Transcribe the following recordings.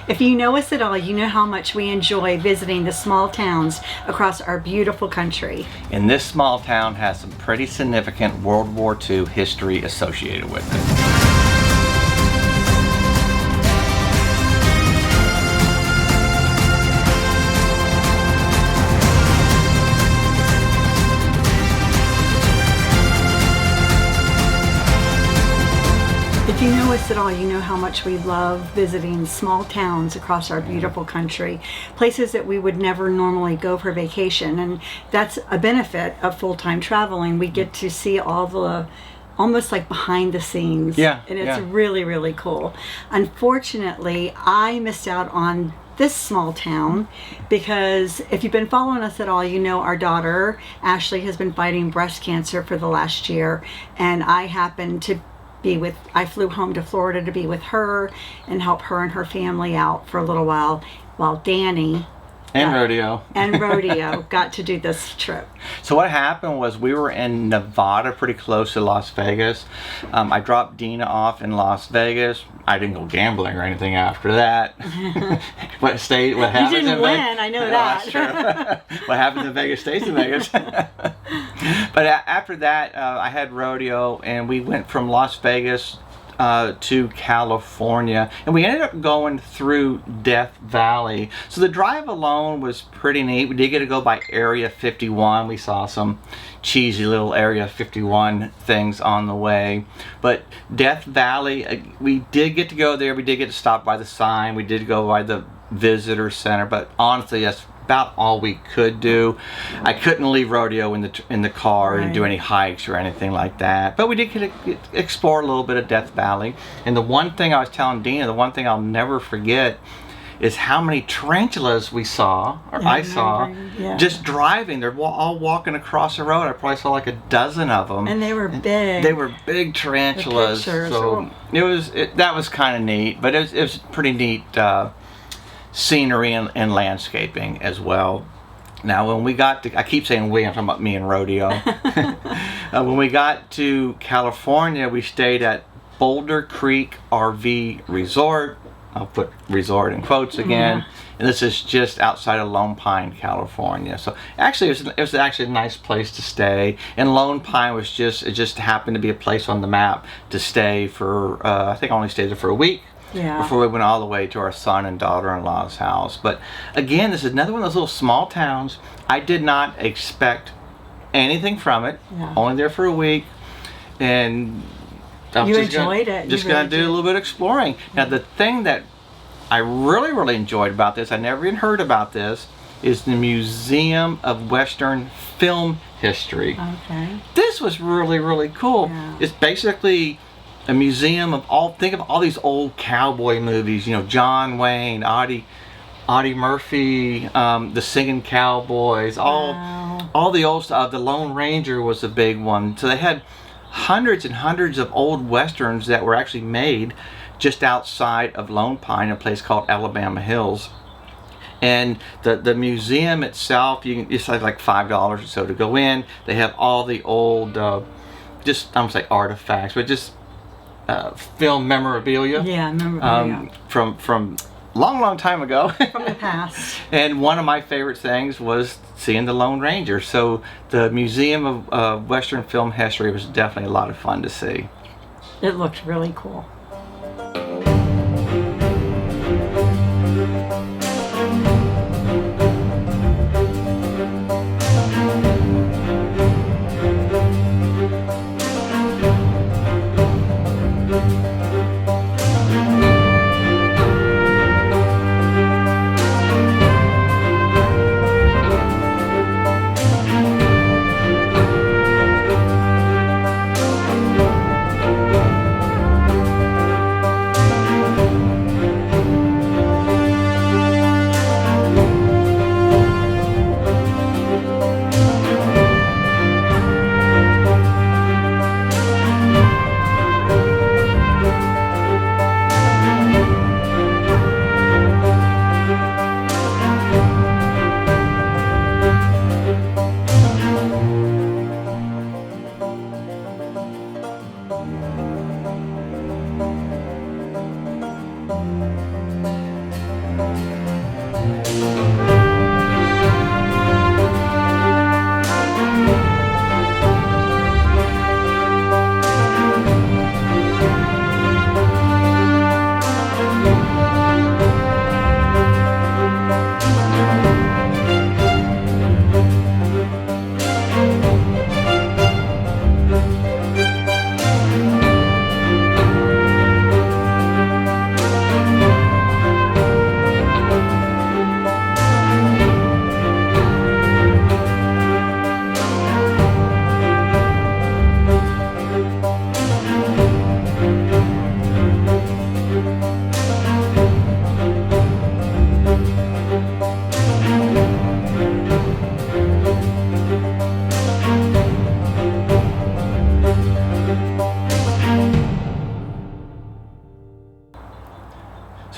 If you know us at all, you know how much we enjoy visiting the small towns across our beautiful country. And this small town has some pretty significant World War II history associated with it. If you know us at all, you know how much we love visiting small towns across our beautiful country, places that we would never normally go for vacation. And that's a benefit of full-time traveling. We get to see all the almost like behind the scenes. Yeah, and it's really, really cool. Unfortunately, I missed out on this small town because if you've been following us at all, you know our daughter Ashley has been fighting breast cancer for the last year, and I happened to I flew home to Florida to be with her and help her and her family out for a little while Danny and Rodeo got to do this trip. So what happened was we were in Nevada, pretty close to Las Vegas. I dropped Deena off in Las Vegas. I didn't go gambling or anything after that. What happens you didn't in win, Vegas? I know that. Sure. What happens in Vegas stays in Vegas. But after that, I had Rodeo, and we went from Las Vegas to California, and we ended up going through Death Valley. So the drive alone was pretty neat. We did get to go by Area 51. We saw some cheesy little Area 51 things on the way, but Death Valley, we did get to go there. We did get to stop by the sign. We did go by the visitor center, but honestly, that's about all we could do. I couldn't leave Rodeo in the car and do any hikes or anything like that, but we did get to explore a little bit of Death Valley. And the one thing I was telling Deena, the one thing I'll never forget is how many tarantulas we saw, or I saw, just driving. They're all walking across the road. I probably saw like a dozen of them. And they were big. They were big tarantulas. So that was kind of neat, but it was pretty neat scenery and landscaping as well. Now when we got to, I keep saying we, I'm talking about me and Rodeo. When we got to California, we stayed at Boulder Creek RV Resort. I'll put resort in quotes again. And this is just outside of Lone Pine, California. So actually it was actually a nice place to stay. And Lone Pine was it just happened to be a place on the map to stay for, I think I only stayed there for a week. Before we went all the way to our son and daughter-in-law's house. But again, this is another one of those little small towns. I did not expect anything from it. Only there for a week, and you enjoyed it. Just gonna do a little bit of exploring. Now, the thing that I really enjoyed about this, I never even heard about this, is the Museum of Western Film History. Okay. This was really cool. It's basically a museum of think of all these old cowboy movies, you know, John Wayne, Audie Murphy, the Singing Cowboys, all the old stuff. The Lone Ranger was a big one. So they had hundreds and hundreds of old westerns that were actually made just outside of Lone Pine, a place called Alabama Hills. And the museum itself, it's like $5 or so to go in. They have all the old, just I don't say artifacts, but just film memorabilia. Memorabilia. From long time ago. From the past. And one of my favorite things was seeing the Lone Ranger. So the Museum of Western Film History was definitely a lot of fun to see. It looked really cool.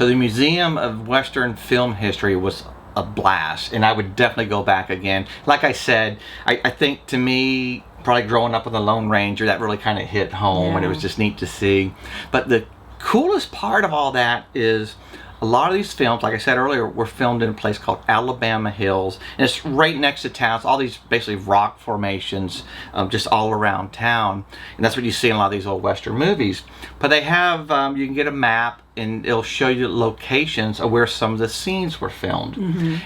So the Museum of Western Film History was a blast, and I would definitely go back again. Like I said, I think to me, probably growing up with the Lone Ranger, that really kind of hit home, and it was just neat to see. But the coolest part of all that is a lot of these films, like I said earlier, were filmed in a place called Alabama Hills, and it's right next to town. It's all these basically rock formations just all around town, and that's what you see in a lot of these old Western movies. But they have, you can get a map, and it'll show you locations of where some of the scenes were filmed.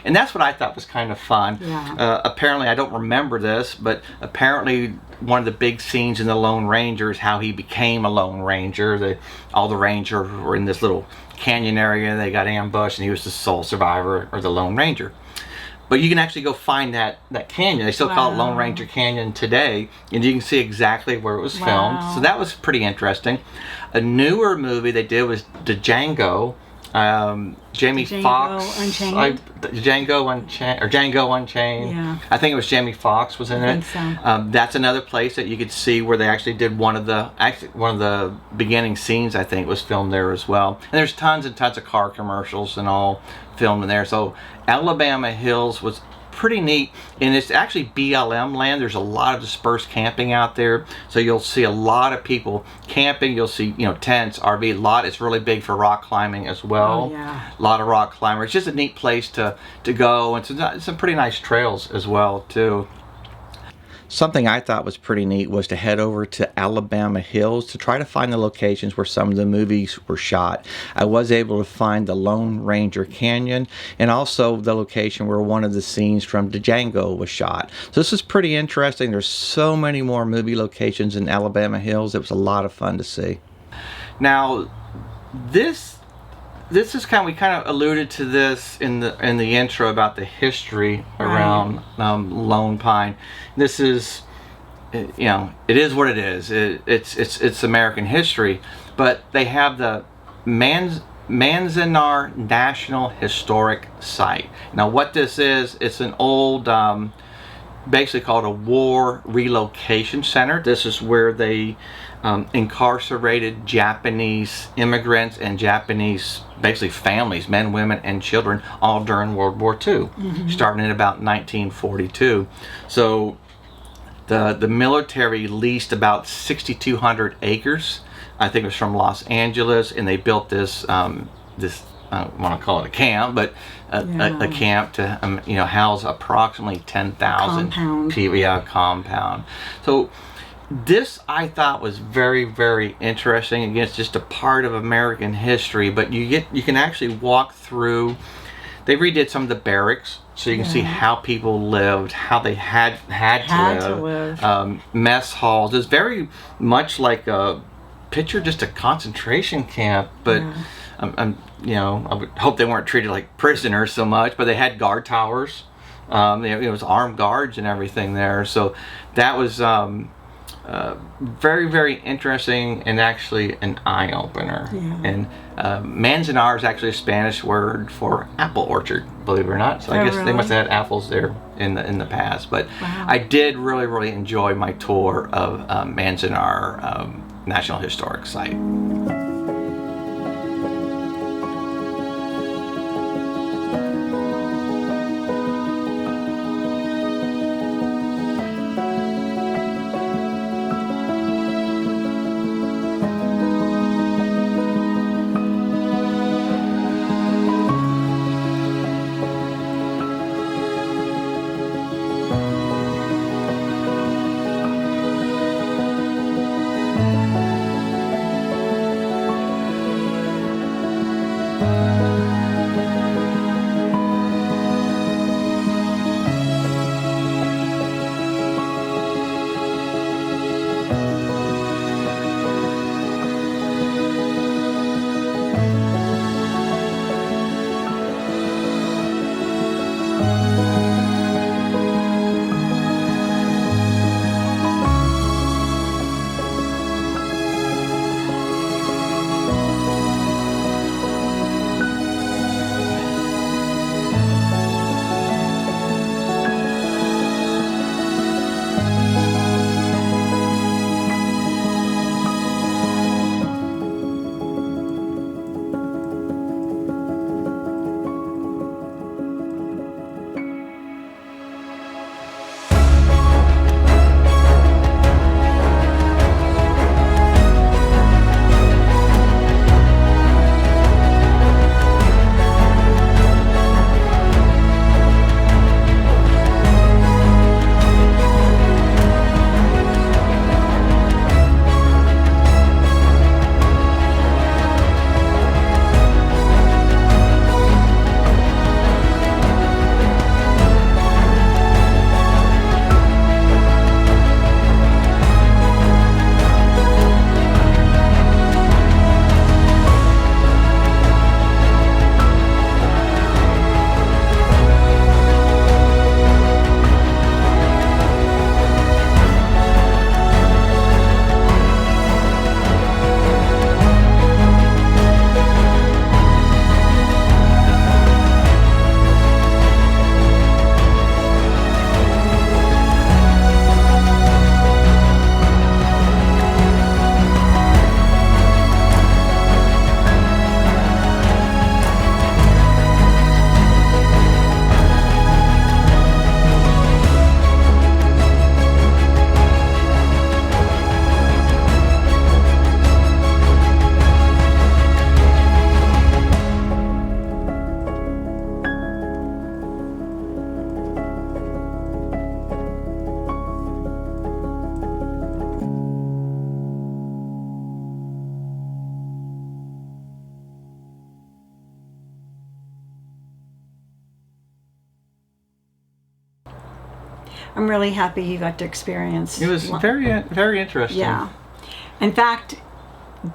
And that's what I thought was kind of fun. Apparently, I don't remember this, but apparently one of the big scenes in the Lone Ranger is how he became a Lone Ranger. All the Rangers were in this little canyon area, they got ambushed, and he was the sole survivor, or the Lone Ranger. But you can actually go find that canyon. They still call it Lone Ranger Canyon today, and you can see exactly where it was filmed. So that was pretty interesting. A newer movie they did was Django. Jamie Foxx, Django Unchained. Yeah. I think it was Jamie Foxx was in it. So. That's another place that you could see where they actually did one of the beginning scenes. I think was filmed there as well. And there's tons and tons of car commercials and all filmed in there. So Alabama Hills was pretty neat, and it's actually BLM land. There's a lot of dispersed camping out there, so you'll see a lot of people camping. You'll see, tents, RV, a lot. It's really big for rock climbing as well. A lot of rock climbers. It's just a neat place to go, and some pretty nice trails as well too. Something I thought was pretty neat was to head over to Alabama Hills to try to find the locations where some of the movies were shot. I was able to find the Lone Ranger Canyon, and also the location where one of the scenes from Django was shot. So this is pretty interesting. There's so many more movie locations in Alabama Hills. It was a lot of fun to see. Now, this is we kind of alluded to this in the intro about the history around Lone Pine. This is, it is what it is. It's American history, but they have the Manzanar National Historic Site. Now, what this is, it's an old, basically called a war relocation center. This is where they incarcerated Japanese immigrants and Japanese basically families, men, women, and children, all during World War II, starting in about 1942. So the military leased about 6,200 acres. I think it was from Los Angeles, and they built this I don't want to call it a camp, but a camp to house approximately 10,000 people. Compound. So this I thought was very, very interesting. Again, it's just a part of American history, but you can actually walk through. They redid some of the barracks, so you can see how people lived, how they had to live. Mess halls. It's very much like a picture, just a concentration camp, but I would hope they weren't treated like prisoners so much, but they had guard towers. It was armed guards and everything there. So that was very, very interesting, and actually an eye-opener. And Manzanar is actually a Spanish word for apple orchard, believe it or not. So I guess they must have had apples there in the past. But I did really, really enjoy my tour of Manzanar National Historic Site. I'm really happy you got to experience. It was very, very interesting. Yeah. In fact,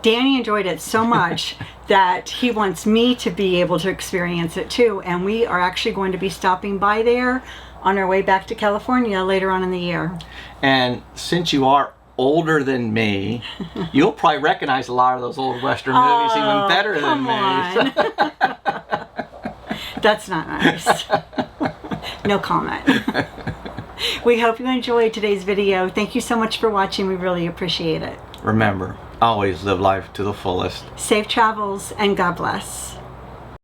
Danny enjoyed it so much that he wants me to be able to experience it too. And we are actually going to be stopping by there on our way back to California later on in the year. And since you are older than me, you'll probably recognize a lot of those old Western movies even better than me. That's not nice. No comment. We hope you enjoyed today's video. Thank you so much for watching. We really appreciate it. Remember, always live life to the fullest. Safe travels and God bless.